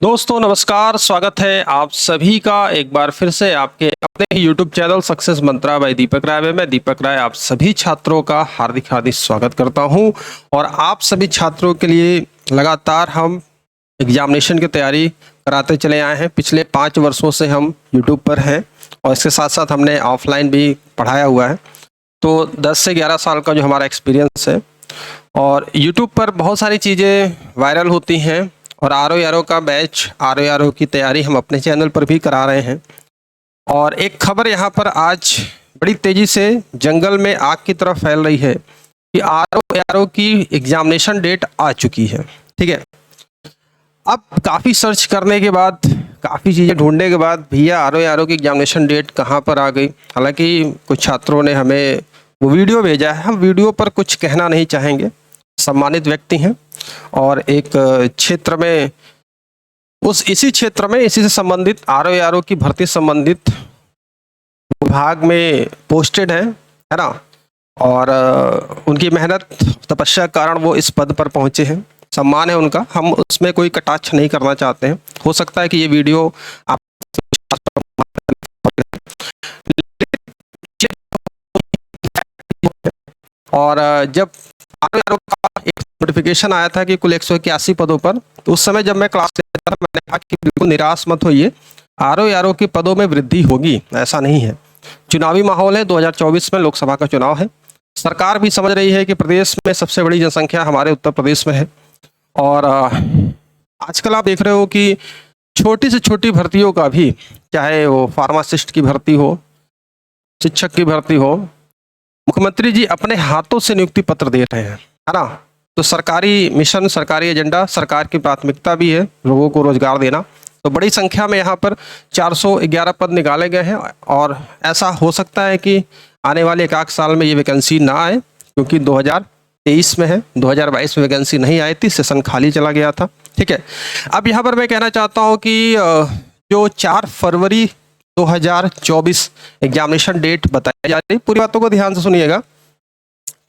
दोस्तों नमस्कार, स्वागत है आप सभी का एक बार फिर से आपके अपने ही यूट्यूब चैनल सक्सेस मंत्रा बाय दीपक राय में। मैं दीपक राय आप सभी छात्रों का हार्दिक हार्दिक स्वागत करता हूं और आप सभी छात्रों के लिए लगातार हम एग्जामिनेशन की तैयारी कराते चले आए हैं। पिछले 5 वर्षों से हम यूट्यूब पर हैं और इसके साथ साथ हमने ऑफलाइन भी पढ़ाया हुआ है। तो 10 से 11 साल का जो हमारा एक्सपीरियंस है और यूट्यूब पर बहुत सारी चीज़ें वायरल होती हैं और आर का बैच आर की तैयारी हम अपने चैनल पर भी करा रहे हैं। और एक खबर यहाँ पर आज बड़ी तेज़ी से जंगल में आग की तरह फैल रही है कि आर की एग्जामिनेशन डेट आ चुकी है। ठीक है, अब काफ़ी सर्च करने के बाद, काफ़ी चीज़ें ढूंढने के बाद भैया आर की एग्जामिनेशन डेट कहाँ पर आ गई। हालांकि कुछ छात्रों ने हमें वो वीडियो भेजा है, हम वीडियो पर कुछ कहना नहीं चाहेंगे, सम्मानित व्यक्ति हैं और एक क्षेत्र में इसी क्षेत्र में इसी से संबंधित आर की भर्ती संबंधित विभाग में पोस्टेड है ना। और उनकी मेहनत तपस्या के कारण वो इस पद पर पहुंचे हैं, सम्मान है उनका, हम उसमें कोई कटाक्ष नहीं करना चाहते हैं। हो सकता है कि ये वीडियो आप और जब आर का एक नोटिफिकेशन आया था कि कुल 181 पदों पर, तो उस समय जब मैं क्लास लेता था मैंने कहा कि बिल्कुल निराश मत होइए, आर के पदों में वृद्धि होगी, ऐसा नहीं है। चुनावी माहौल है, 2024 में लोकसभा का चुनाव है। सरकार भी समझ रही है कि प्रदेश में सबसे बड़ी जनसंख्या हमारे उत्तर प्रदेश में है और आजकल आप देख रहे हो कि छोटी से छोटी भर्तियों का भी, चाहे वो फार्मासिस्ट की भर्ती हो, शिक्षक की भर्ती हो, मुख्यमंत्री जी अपने हाथों से नियुक्ति पत्र दे रहे हैं, है ना। तो सरकारी मिशन, सरकारी एजेंडा, सरकार की प्राथमिकता भी है लोगों को रोजगार देना। तो बड़ी संख्या में यहाँ पर 411 पद निकाले गए हैं और ऐसा हो सकता है कि आने वाले 1 साल में ये वैकेंसी ना आए, क्योंकि 2023 में है, 2022 में वैकेंसी नहीं आई थी, सेशन खाली चला गया था। ठीक है, अब यहाँ पर मैं कहना चाहता हूँ कि जो 4 फरवरी 2024 एग्जामिनेशन डेट बताई जा रही है, पूरी बातों को ध्यान से सुनिएगा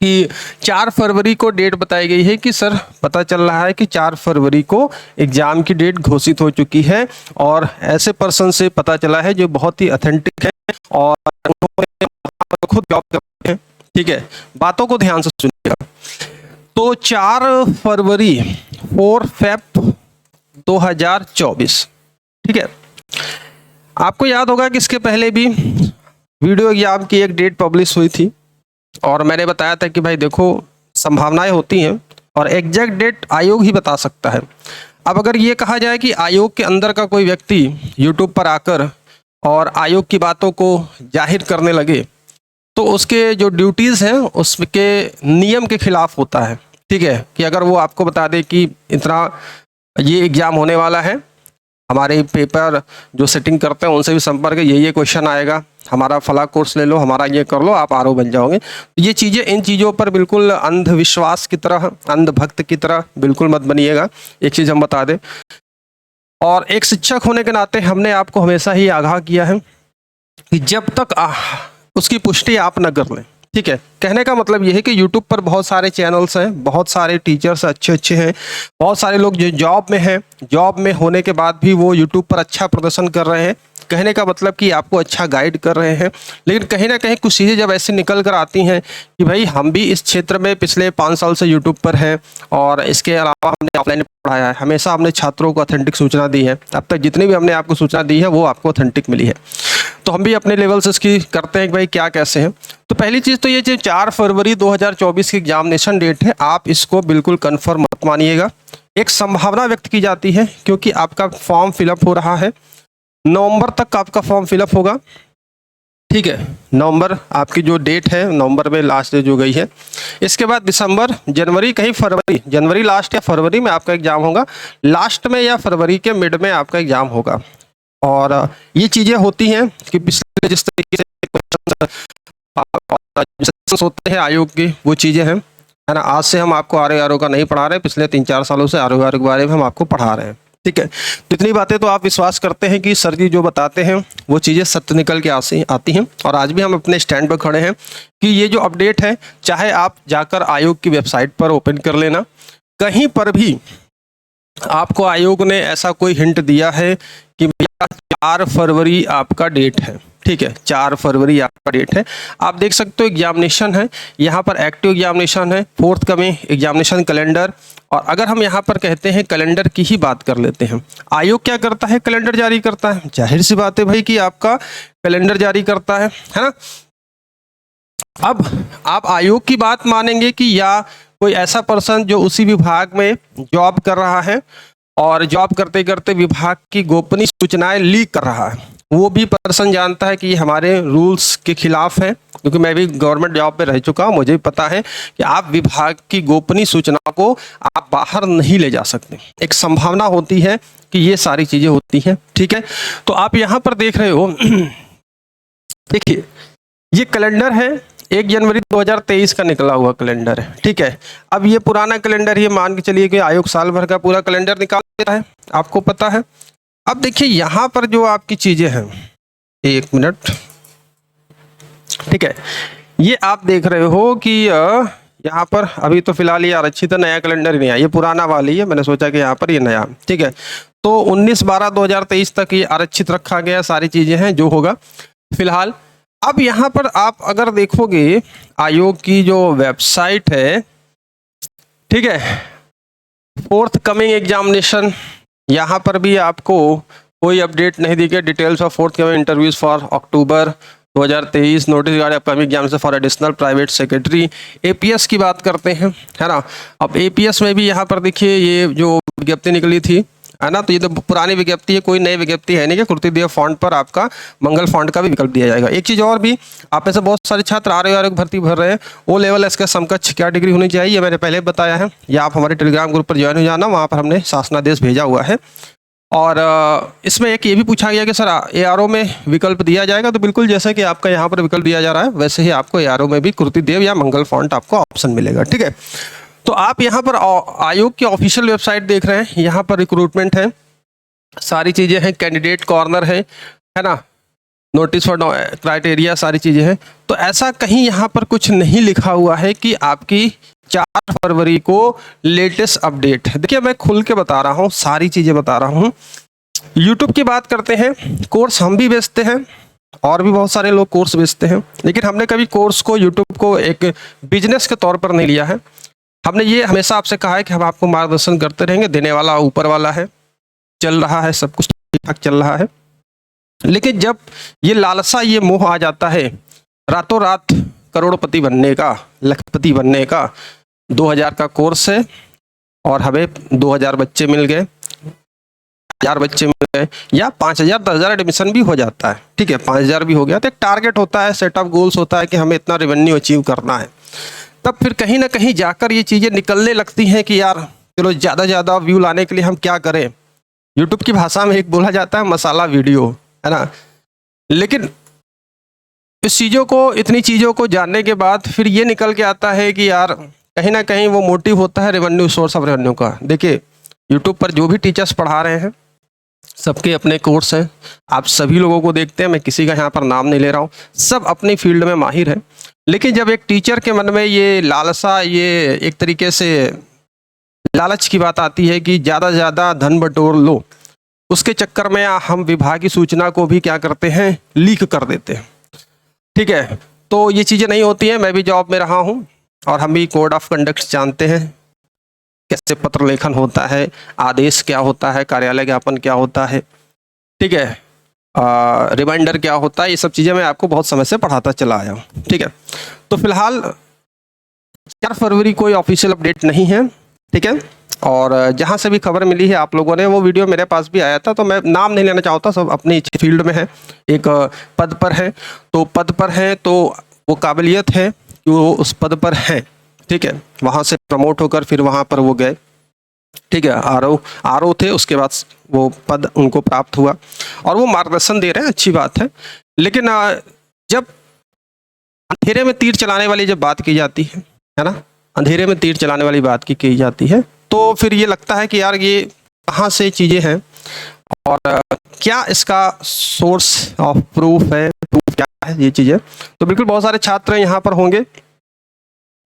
कि 4 फरवरी को डेट बताई गई है कि सर पता चल रहा है कि 4 फरवरी को एग्जाम की डेट घोषित हो चुकी है और ऐसे पर्सन से पता चला है जो बहुत ही ऑथेंटिक है और उन्होंने खुद जॉब करते हैं। ठीक है, बातों को ध्यान से सुनिएगा। तो 4 फरवरी 4 फेब 2024, ठीक है। आपको याद होगा कि इसके पहले भी वीडियो एग्जाम की एक डेट पब्लिश हुई थी और मैंने बताया था कि भाई देखो, संभावनाएं होती हैं और एग्जैक्ट डेट आयोग ही बता सकता है। अब अगर ये कहा जाए कि आयोग के अंदर का कोई व्यक्ति यूट्यूब पर आकर और आयोग की बातों को जाहिर करने लगे, तो उसके जो ड्यूटीज़ हैं उसके नियम के खिलाफ होता है। ठीक है, कि अगर वो आपको बता दे कि इतना ये एग्ज़ाम होने वाला है, हमारे पेपर जो सेटिंग करते हैं उनसे भी संपर्क है, ये क्वेश्चन आएगा, हमारा फला कोर्स ले लो, हमारा ये कर लो, आप आर बन जाओगे। ये चीज़ें, इन चीज़ों पर बिल्कुल अंधविश्वास की तरह, अंधभक्त की तरह बिल्कुल मत बनिएगा। एक चीज़ हम बता दें, और एक शिक्षक होने के नाते हमने आपको हमेशा ही आगाह किया है कि जब तक उसकी पुष्टि आप न कर लें। ठीक है, कहने का मतलब ये है कि YouTube पर बहुत सारे चैनल्स हैं, बहुत सारे टीचर्स अच्छे हैं, बहुत सारे लोग जो जॉब में हैं, जॉब में होने के बाद भी वो YouTube पर अच्छा प्रदर्शन कर रहे हैं। कहने का मतलब कि आपको अच्छा गाइड कर रहे हैं, लेकिन कहीं ना कहीं कुछ चीज़ें जब ऐसे निकल कर आती हैं कि भाई हम भी इस क्षेत्र में पिछले 5 साल से YouTube पर हैं और इसके अलावा हमने ऑफलाइन पढ़ाया है, हमेशा हमने छात्रों को ऑथेंटिक सूचना दी है। अब तक जितनी भी हमने आपको सूचना दी है वो आपको ऑथेंटिक मिली है, तो हम भी अपने लेवल से इसकी करते हैं कि भाई क्या कैसे हैं। तो पहली चीज़ तो ये जो 4 फरवरी 2024 की एग्जामिनेशन डेट है, आप इसको बिल्कुल कन्फर्म मत मानिएगा। एक संभावना व्यक्त की जाती है क्योंकि आपका फॉर्म फिलअप हो रहा है, नवंबर तक आपका फॉर्म फिलअप होगा। ठीक है, नवंबर आपकी जो डेट है, नवंबर में लास्ट डेट जो गई है, इसके बाद दिसंबर, जनवरी, कहीं फरवरी, जनवरी लास्ट या फरवरी में आपका एग्जाम होगा, लास्ट में या फरवरी के मिड में आपका एग्जाम होगा। और ये चीज़ें होती हैं कि पिछले जिस तरीके से क्वेश्चन होते हैं आयोग की, वो चीज़ें हैं, है ना। आज से हम आपको आर का नहीं पढ़ा रहे, पिछले 3-4 सालों से आर के बारे में हम आपको पढ़ा रहे हैं। ठीक है, तो इतनी बातें तो आप विश्वास करते हैं कि सर जी जो बताते हैं वो चीज़ें सत्य निकल के आती हैं। और आज भी हम अपने स्टैंड पर खड़े हैं कि ये जो अपडेट है, चाहे आप जाकर आयोग की वेबसाइट पर ओपन कर लेना, कहीं पर भी आपको आयोग ने ऐसा कोई हिंट दिया है कि भैया 4 फरवरी आपका डेट है, ठीक है, 4 फरवरी आपका डेट है। आप देख सकते हो एग्जामिनेशन है, यहाँ पर एक्टिव एग्जामिनेशन है, फोर्थ कमिंग एग्जामिनेशन कैलेंडर। और अगर हम यहाँ पर कहते हैं कैलेंडर की ही बात कर लेते हैं, आयोग क्या करता है, कैलेंडर जारी करता है। जाहिर सी बात है भाई कि आपका कैलेंडर जारी करता है ना। अब आप आयोग की बात मानेंगे कि या कोई ऐसा पर्सन जो उसी विभाग में जॉब कर रहा है और जॉब करते करते विभाग की गोपनीय सूचनाएं लीक कर रहा है, वो भी पर्सन जानता है कि ये हमारे रूल्स के खिलाफ है, क्योंकि मैं भी गवर्नमेंट जॉब पे रह चुका हूँ, मुझे भी पता है कि आप विभाग की गोपनीय सूचना को आप बाहर नहीं ले जा सकते। एक संभावना होती है कि ये सारी चीजें होती हैं, ठीक है। तो आप यहाँ पर देख रहे हो देखिए ये कैलेंडर है, 1 जनवरी 2023 का निकला हुआ कैलेंडर है, ठीक है। अब ये पुराना कैलेंडर, ये मान के चलिए कि आयोग साल भर का पूरा कैलेंडर निकाल देता है, आपको पता है। अब देखिए यहाँ पर जो आपकी चीजें हैं, 1 मिनट, ठीक है, ये आप देख रहे हो कि यहाँ पर अभी तो फिलहाल ये आरक्षित नया कैलेंडर नहीं आया, ये पुराना वाली है, मैंने सोचा कि यहाँ पर ये नया, ठीक है। तो 19/12/2023 तक ये आरक्षित रखा गया, सारी चीजें हैं जो होगा फिलहाल। अब यहाँ पर आप अगर देखोगे आयोग की जो वेबसाइट है, ठीक है, फोर्थ कमिंग एग्जामिनेशन, यहाँ पर भी आपको कोई अपडेट नहीं दी गई। Details of fourth coming interviews for October 2023, notice regarding upcoming examination for additional private secretary. APS की बात करते हैं, है ना। अब एपीएस में भी यहाँ पर देखिए ये जो विज्ञप्ति निकली थी, है ना, तो ये तो पुरानी विज्ञप्ति है, कोई नई विज्ञप्ति है नहीं कि कुर्तीदेव फॉन्ट पर आपका मंगल फॉन्ट का भी विकल्प दिया जाएगा। एक चीज़ और भी, आप में से बहुत सारे छात्र आर भर्ती भर रहे हैं, ओ लेवल इसका समकक्ष क्या डिग्री होनी चाहिए, मैंने पहले बताया है, या आप हमारे टेलीग्राम ग्रुप पर ज्वाइन हो जाना, वहाँ पर हमने शासनादेश भेजा हुआ है। और इसमें एक ये भी पूछा गया कि सर एआरओ में विकल्प दिया जाएगा, तो बिल्कुल जैसे कि आपका यहाँ पर विकल्प दिया जा रहा है वैसे ही आपको एआरओ में भी कुर्तीदेव या मंगल फॉन्ट आपको ऑप्शन मिलेगा, ठीक है। तो आप यहाँ पर आयोग की ऑफिशियल वेबसाइट देख रहे हैं, यहाँ पर रिक्रूटमेंट है, सारी चीज़ें हैं, कैंडिडेट कॉर्नर है ना, नोटिस फॉर क्राइटेरिया, सारी चीज़ें हैं। तो ऐसा कहीं यहाँ पर कुछ नहीं लिखा हुआ है कि आपकी 4 फरवरी को लेटेस्ट अपडेट है। देखिए मैं खुल के बता रहा हूँ, सारी चीज़ें बता रहा हूँ। यूट्यूब की बात करते हैं, कोर्स हम भी बेचते हैं और भी बहुत सारे लोग कोर्स बेचते हैं, लेकिन हमने कभी कोर्स को, यूट्यूब को एक बिजनेस के तौर पर नहीं लिया है। हमने ये हमेशा आपसे कहा है कि हम आपको मार्गदर्शन करते रहेंगे, देने वाला ऊपर वाला है, चल रहा है, सब कुछ ठीक ठाक चल रहा है। लेकिन जब ये लालसा, ये मोह आ जाता है रातों रात करोड़पति बनने का, लखपति बनने का, 2000 का कोर्स है और हमें 2000 बच्चे मिल गए, 1000 बच्चे मिल गए, या 5000 10,000 एडमिशन भी हो जाता है, ठीक है, 5000 भी हो गया, तो एक टारगेट होता है, सेट ऑफ गोल्स होता है कि हमें इतना रेवेन्यू अचीव करना है। तब फिर कहीं ना कहीं जाकर ये चीज़ें निकलने लगती हैं कि यार चलो ज़्यादा व्यू लाने के लिए हम क्या करें। यूट्यूब की भाषा में एक बोला जाता है मसाला वीडियो, है ना। लेकिन इस चीज़ों को, इतनी चीज़ों को जानने के बाद फिर ये निकल के आता है कि यार कहीं ना कहीं वो मोटिव होता है रेवेन्यू, सोर्स ऑफ रेवेन्यू का। देखिए यूट्यूब पर जो भी टीचर्स पढ़ा रहे हैं सबके अपने कोर्स हैं, आप सभी लोगों को देखते हैं, मैं किसी का यहाँ पर नाम नहीं ले रहा हूँ, सब अपनी फील्ड में माहिर है। लेकिन जब एक टीचर के मन में ये लालसा, ये एक तरीके से लालच की बात आती है कि ज़्यादा से ज़्यादा धन बटोर लो, उसके चक्कर में हम विभागीय सूचना को भी क्या करते हैं, लीक कर देते हैं, ठीक है। तो ये चीज़ें नहीं होती हैं, मैं भी जॉब में रहा हूँ और हम भी कोड ऑफ कंडक्ट जानते हैं, कैसे पत्र लेखन होता है, आदेश क्या होता है, कार्यालय ज्ञापन क्या होता है, ठीक है, रिमाइंडर क्या होता है, ये सब चीज़ें मैं आपको बहुत समय से पढ़ाता चला आया हूँ, ठीक है। तो फिलहाल 4 फरवरी कोई ऑफिशियल अपडेट नहीं है, ठीक है। और जहाँ से भी खबर मिली है आप लोगों ने, वो वीडियो मेरे पास भी आया था, तो मैं नाम नहीं लेना चाहता, सब अपनी फील्ड में है, एक पद पर है, तो पद पर है तो वो काबिलियत है कि वो उस पद पर हैं, ठीक है। वहाँ से प्रमोट होकर फिर वहाँ पर वो गए, ठीक है, आरओ थे, उसके बाद वो पद उनको प्राप्त हुआ और वो मार्गदर्शन दे रहे हैं, अच्छी बात है। लेकिन जब अंधेरे में तीर चलाने वाली जब बात की जाती है ना, अंधेरे में तीर चलाने वाली बात की जाती है, तो फिर ये लगता है कि यार ये कहाँ से चीज़ें हैं और क्या इसका सोर्स ऑफ प्रूफ है, प्रूफ क्या है, ये चीज़ें। तो बिल्कुल बहुत सारे छात्र यहाँ पर होंगे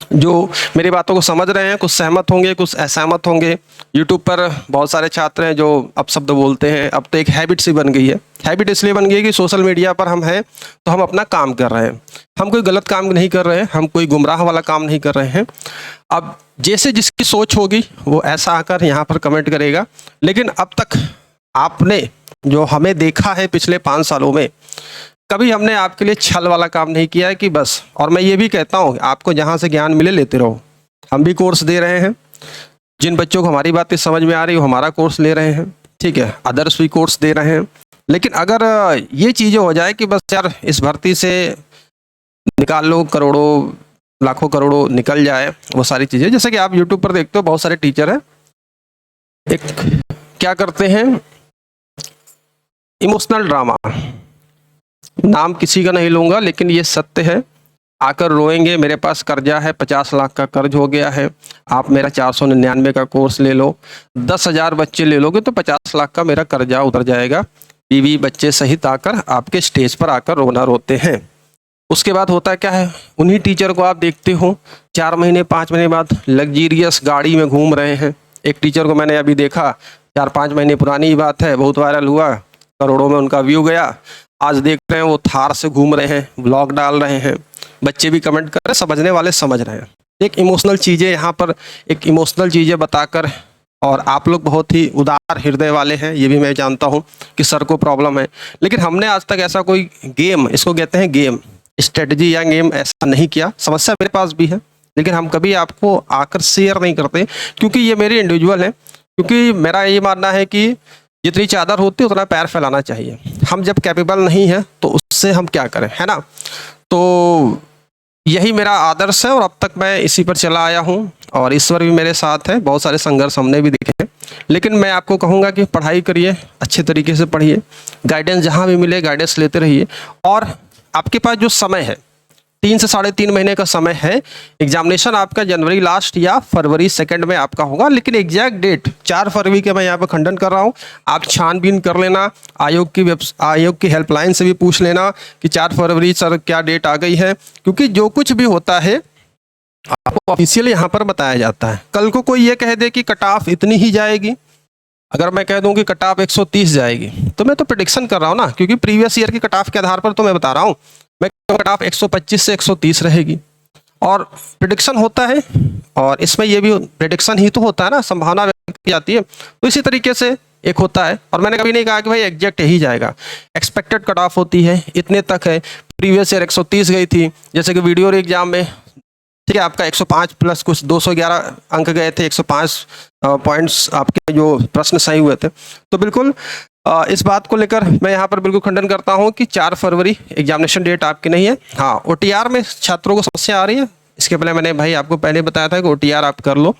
जो मेरी बातों को समझ रहे हैं, कुछ सहमत होंगे, कुछ असहमत होंगे। यूट्यूब पर बहुत सारे छात्र हैं जो अपशब्द बोलते हैं। अब तो एक हैबिट सी बन गई है। हैबिट इसलिए बन गई है कि सोशल मीडिया पर हम हैं तो हम अपना काम कर रहे हैं, हम कोई गलत काम नहीं कर रहे हैं, हम कोई गुमराह वाला काम नहीं कर रहे हैं। अब जैसे जिसकी सोच होगी वो ऐसा आकर यहाँ पर कमेंट करेगा। लेकिन अब तक आपने जो हमें देखा है पिछले 5 सालों में, कभी हमने आपके लिए छल वाला काम नहीं किया है कि बस। और मैं ये भी कहता हूँ आपको जहाँ से ज्ञान मिले लेते रहो। हम भी कोर्स दे रहे हैं, जिन बच्चों को हमारी बातें समझ में आ रही है वो हमारा कोर्स ले रहे हैं, ठीक है, अदर्स भी कोर्स दे रहे हैं। लेकिन अगर ये चीज़ें हो जाए कि बस यार इस भर्ती से निकाल लो, करोड़ों लाखों करोड़ों निकल जाए, वो सारी चीज़ें, जैसे कि आप यूट्यूब पर देखते हो बहुत सारे टीचर हैं, एक क्या करते हैं, इमोशनल ड्रामा, नाम किसी का नहीं लूँगा लेकिन ये सत्य है, आकर रोएंगे मेरे पास कर्जा है, 50 लाख का कर्ज हो गया है, आप मेरा 499 का कोर्स ले लो, 10,000 बच्चे ले लोगे तो 50 लाख का मेरा कर्जा उतर जाएगा। बीवी बच्चे सहित आकर आपके स्टेज पर आकर रोना रोते हैं। उसके बाद होता क्या है, उन्हीं टीचर को आप देखते हो 4 महीने 5 महीने बाद लग्जीरियस गाड़ी में घूम रहे हैं। एक टीचर को मैंने अभी देखा, 4-5 महीने पुरानी ही बात है, बहुत वायरल हुआ, करोड़ों में उनका व्यू गया। आज देख रहे हैं वो थार से घूम रहे हैं, व्लॉग डाल रहे हैं, बच्चे भी कमेंट कर रहे हैं, समझने वाले समझ रहे हैं। एक इमोशनल चीज़ें यहाँ पर, एक इमोशनल चीज़ें बताकर, और आप लोग बहुत ही उदार हृदय वाले हैं, ये भी मैं जानता हूँ कि सर को प्रॉब्लम है, लेकिन हमने आज तक ऐसा कोई गेम, इसको कहते हैं गेम, स्ट्रेटजी या गेम, ऐसा नहीं किया। समस्या मेरे पास भी है लेकिन हम कभी आपको आकर शेयर नहीं करते क्योंकि ये मेरी इंडिविजुअल है। क्योंकि मेरा ये मानना है कि जितनी चादर होती है उतना पैर फैलाना चाहिए। हम जब कैपेबल नहीं है तो उससे हम क्या करें, है ना। तो यही मेरा आदर्श है और अब तक मैं इसी पर चला आया हूँ और ईश्वर भी मेरे साथ है। बहुत सारे संघर्ष हमने भी देखे हैं, लेकिन मैं आपको कहूँगा कि पढ़ाई करिए, अच्छे तरीके से पढ़िए, गाइडेंस जहाँ भी मिले गाइडेंस लेते रहिए। और आपके पास जो समय है 3 से 3.5 महीने का समय है, एग्जामिनेशन आपका जनवरी लास्ट या फरवरी सेकंड में आपका होगा, लेकिन एग्जैक्ट डेट 4 फरवरी के मैं यहाँ पर खंडन कर रहा हूँ। आप छानबीन कर लेना, आयोग की हेल्पलाइन से भी पूछ लेना कि 4 फरवरी सर क्या डेट आ गई है, क्योंकि जो कुछ भी होता है आपको ऑफिशियल यहाँ पर बताया जाता है। कल को कोई ये कह दे कि कट ऑफ इतनी ही जाएगी, अगर मैं कह दूं कि कट ऑफ 130 जाएगी तो मैं तो प्रेडिक्शन कर रहा हूँ ना, क्योंकि प्रीवियस ईयर की कट ऑफ के आधार पर तो मैं बता रहा हूँ। मैं कट ऑफ 125 से 130 रहेगी और प्रेडिक्शन होता है, और इसमें ये भी प्रेडिक्शन ही तो होता है ना, संभावना व्यक्त की जाती है। तो इसी तरीके से एक होता है, और मैंने कभी नहीं कहा कि भाई एग्जैक्ट यही जाएगा, एक्सपेक्टेड कट ऑफ होती है, इतने तक है। प्रीवियस ईयर 130 गई थी, जैसे कि वीडियो एग्जाम में, ठीक है, आपका 105 प्लस कुछ 211 अंक गए थे, 105 पॉइंट्स आपके जो प्रश्न सही हुए थे। तो बिल्कुल इस बात को लेकर मैं यहाँ पर बिल्कुल खंडन करता हूँ कि 4 फरवरी एग्जामिनेशन डेट आपकी नहीं है। हाँ, OTR में छात्रों को समस्या आ रही है, इसके पहले मैंने भाई आपको पहले बताया था कि OTR आप कर लो,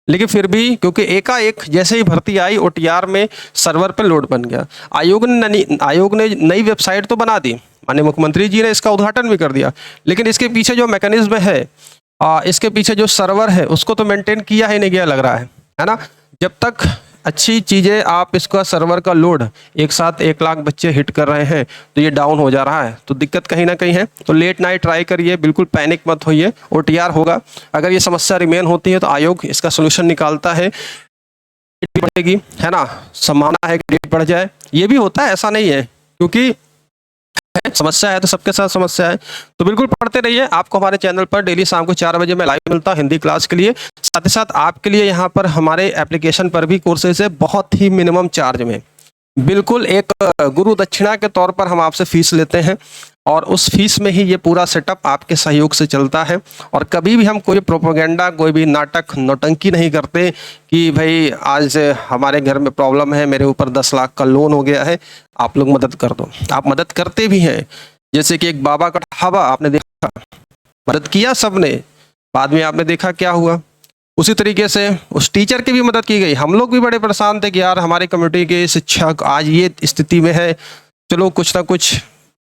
लेकिन फिर भी क्योंकि एकाएक जैसे ही भर्ती आई OTR में सर्वर पर लोड बन गया। आयोग ने नई वेबसाइट तो बना दी, माननीय मुख्यमंत्री जी ने इसका उद्घाटन भी कर दिया, लेकिन इसके पीछे जो मैकेनिज्म है, इसके पीछे जो सर्वर है उसको तो मेंटेन किया ही नहीं गया लग रहा है ना। जब तक अच्छी चीज़ें आप इसका सर्वर का लोड एक साथ 1 लाख बच्चे हिट कर रहे हैं तो ये डाउन हो जा रहा है, तो दिक्कत कहीं ना कहीं है। तो लेट नाइट ट्राई करिए, बिल्कुल पैनिक मत होइए, OTR होगा। अगर ये समस्या रिमेन होती है तो आयोग इसका सोल्यूशन निकालता है, बढ़ेगी, है ना, संभावना है कि डेट बढ़ जाए। ये भी होता है, ऐसा नहीं है, क्योंकि समस्या है तो सबके साथ समस्या है। तो बिल्कुल पढ़ते रहिए। आपको हमारे चैनल पर डेली शाम को 4 बजे मैं लाइव मिलता हूँ हिंदी क्लास के लिए। साथ ही साथ आपके लिए यहाँ पर हमारे एप्लीकेशन पर भी कोर्सेज है, बहुत ही मिनिमम चार्ज में, बिल्कुल एक गुरु दक्षिणा के तौर पर हम आपसे फीस लेते हैं, और उस फीस में ही ये पूरा सेटअप आपके सहयोग से चलता है। और कभी भी हम कोई प्रोपोगेंडा, कोई भी नाटक, नौटंकी नहीं करते कि भाई आज हमारे घर में प्रॉब्लम है, मेरे ऊपर 10 लाख का लोन हो गया है, आप लोग मदद कर दो। आप मदद करते भी हैं, जैसे कि एक बाबा का ढाबा आपने देखा, मदद किया सबने, बाद में आपने देखा क्या हुआ। उसी तरीके से उस टीचर की भी मदद की गई। हम लोग भी बड़े परेशान थे कि यार हमारे कम्युनिटी के शिक्षक आज ये स्थिति में है, चलो कुछ ना कुछ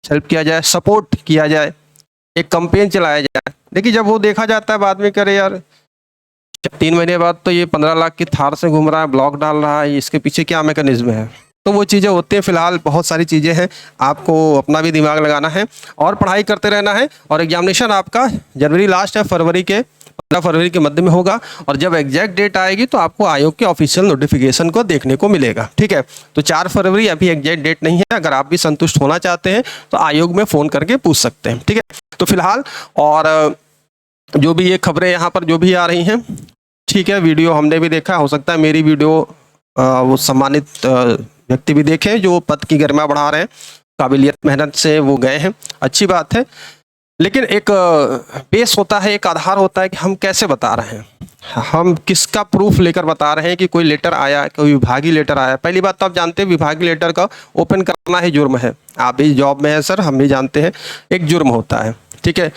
हेल्प किया जाए, सपोर्ट किया जाए, एक कैंपेन चलाया जाए। लेकिन जब वो देखा जाता है बाद में, करे यार 3 महीने बाद तो ये 15 लाख की थार से घूम रहा है, ब्लॉग डाल रहा है, इसके पीछे क्या मैकेनिज्म है। तो वो चीज़ें होती हैं। फिलहाल बहुत सारी चीज़ें हैं, आपको अपना भी दिमाग लगाना है और पढ़ाई करते रहना है। और एग्जामिनेशन आपका जनवरी लास्ट है, फरवरी के 15 फरवरी के मध्य में होगा, और जब एग्जैक्ट डेट आएगी तो आपको आयोग के ऑफिशियल नोटिफिकेशन को देखने को मिलेगा। ठीक है, तो 4 फरवरी अभी एग्जैक्ट डेट नहीं है। अगर आप भी संतुष्ट होना चाहते हैं तो आयोग में फ़ोन करके पूछ सकते हैं। ठीक है, तो फिलहाल और जो भी ये खबरें यहाँ पर जो भी आ रही हैं, ठीक है, वीडियो हमने भी देखा, हो सकता है मेरी वीडियो वो सम्मानित व्यक्ति भी देखें जो पद की गरिमा बढ़ा रहे हैं, काबिलियत मेहनत से वो गए हैं, अच्छी बात है। लेकिन एक बेस होता है, एक आधार होता है कि हम कैसे बता रहे हैं, हम किसका प्रूफ लेकर बता रहे हैं कि कोई लेटर आया, कोई विभागीय लेटर आया। पहली बात तो आप जानते हैं विभागीय लेटर का ओपन करना ही जुर्म है। आप भी जॉब में है सर, हम भी जानते हैं, एक जुर्म होता है। ठीक है,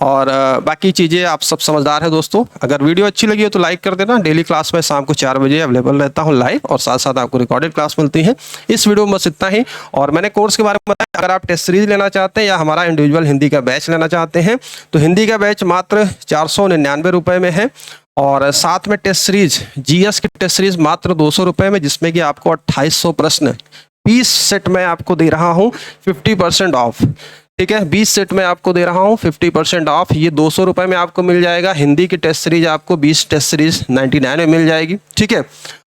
और बाकी चीज़ें आप सब समझदार हैं दोस्तों। अगर वीडियो अच्छी लगी हो तो लाइक कर देना। डेली क्लास में शाम को 4 बजे अवेलेबल रहता हूं लाइव, और साथ साथ आपको रिकॉर्डेड क्लास मिलती है। इस वीडियो में बस इतना ही। और मैंने कोर्स के बारे में बताया, अगर आप टेस्ट सीरीज लेना चाहते हैं या हमारा इंडिविजुअल हिंदी का बैच लेना चाहते हैं तो हिंदी का बैच मात्र 499 रुपये में है, और साथ में टेस्ट सीरीज जीएस की टेस्ट सीरीज मात्र 200 रुपये में, जिसमें कि आपको 2800 प्रश्न 20 सेट में आपको दे रहा हूँ 50% ऑफ। ठीक है, 20 सेट में आपको दे रहा हूँ 50% ऑफ। ये 200 रुपये में आपको मिल जाएगा। हिंदी की टेस्ट सीरीज आपको 20 टेस्ट सीरीज 99 में मिल जाएगी। ठीक है,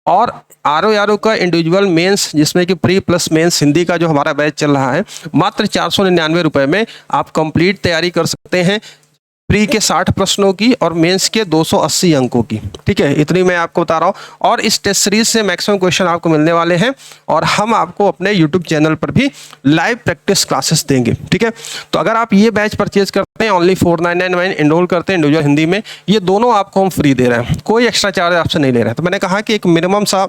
और आरओ का इंडिविजुअल मेंस, जिसमें कि प्री प्लस मेंस हिंदी का जो हमारा बैच चल रहा है, मात्र 499 रुपये में आप कंप्लीट तैयारी कर सकते हैं। प्री के 60 प्रश्नों की और मेंस के 280 अंकों की। ठीक है, इतनी मैं आपको बता रहा हूँ। और इस टेस्ट सीरीज से मैक्सिमम क्वेश्चन आपको मिलने वाले हैं, और हम आपको अपने यूट्यूब चैनल पर भी लाइव प्रैक्टिस क्लासेस देंगे। ठीक है, तो अगर आप ये बैच परचेज करते हैं ओनली 4999 इनरोल करते हैं इंडिविजुअल हिंदी में, ये दोनों आपको हम फ्री दे रहे हैं, कोई एक्स्ट्रा चार्ज आपसे नहीं ले रहे हैं। तो मैंने कहा कि एक मिनिमम सा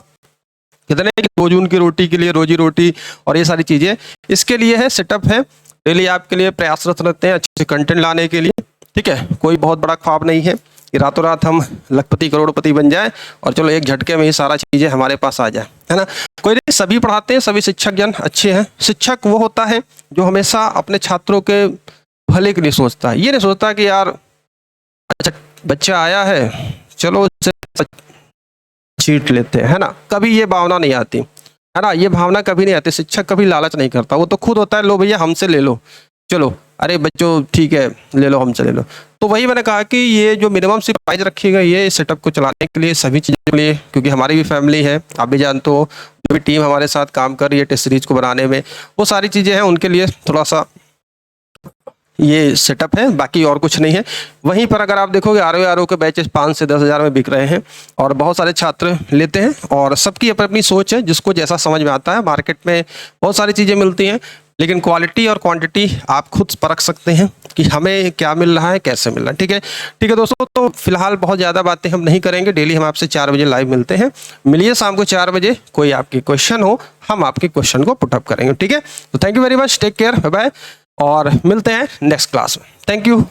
कितने कि रोजून की रोटी के लिए, रोजी रोटी और ये सारी चीज़ें इसके लिए है, सेटअप है। डेली आपके लिए प्रयासरत रहते हैं अच्छे कंटेंट लाने के लिए। ठीक है, कोई बहुत बड़ा ख्वाब नहीं है कि रातों रात हम लखपति करोड़पति बन जाए और चलो एक झटके में ही सारा चीज़ें हमारे पास आ जाए, है ना। कोई नहीं, सभी पढ़ाते हैं, सभी शिक्षक जन अच्छे हैं। शिक्षक वो होता है जो हमेशा अपने छात्रों के भले के लिए सोचता है। ये नहीं सोचता कि यार अच्छा बच्चा आया है चलो उससे चीट लेते हैं, है ना। कभी ये भावना नहीं आती, है ना, ये भावना कभी नहीं आती। शिक्षक कभी लालच नहीं करता, वो तो खुद होता है लो भैया हमसे ले लो, चलो अरे बच्चों ठीक है ले लो, हमसे ले लो। तो वही मैंने कहा कि ये जो मिनिमम सी प्राइस रखी गई है सेटअप को चलाने के लिए, सभी चीज़ों के लिए, क्योंकि हमारी भी फैमिली है, आप भी जानते हो, जो भी टीम हमारे साथ काम कर रही है टेस्ट सीरीज को बनाने में, वो सारी चीज़ें हैं, उनके लिए थोड़ा सा ये सेटअप है, बाकी और कुछ नहीं है। वहीं पर अगर आप देखोगे आरओ के बैचेस 5 से 10 हज़ार में बिक रहे हैं, और बहुत सारे छात्र लेते हैं, और सबकी अपनी अपनी सोच है, जिसको जैसा समझ में आता है। मार्केट में बहुत सारी चीज़ें मिलती हैं, लेकिन क्वालिटी और क्वांटिटी आप खुद परख सकते हैं कि हमें क्या मिल रहा है, कैसे मिल रहा है। ठीक है दोस्तों, तो फिलहाल बहुत ज़्यादा बातें हम नहीं करेंगे। डेली हम आपसे 4 बजे लाइव मिलते हैं। मिलिए शाम को 4 बजे, कोई आपके क्वेश्चन हो हम आपके क्वेश्चन को पुटअप करेंगे। ठीक है, तो thank you very much, take care, bye bye, और मिलते हैं नेक्स्ट क्लास में। Thank you.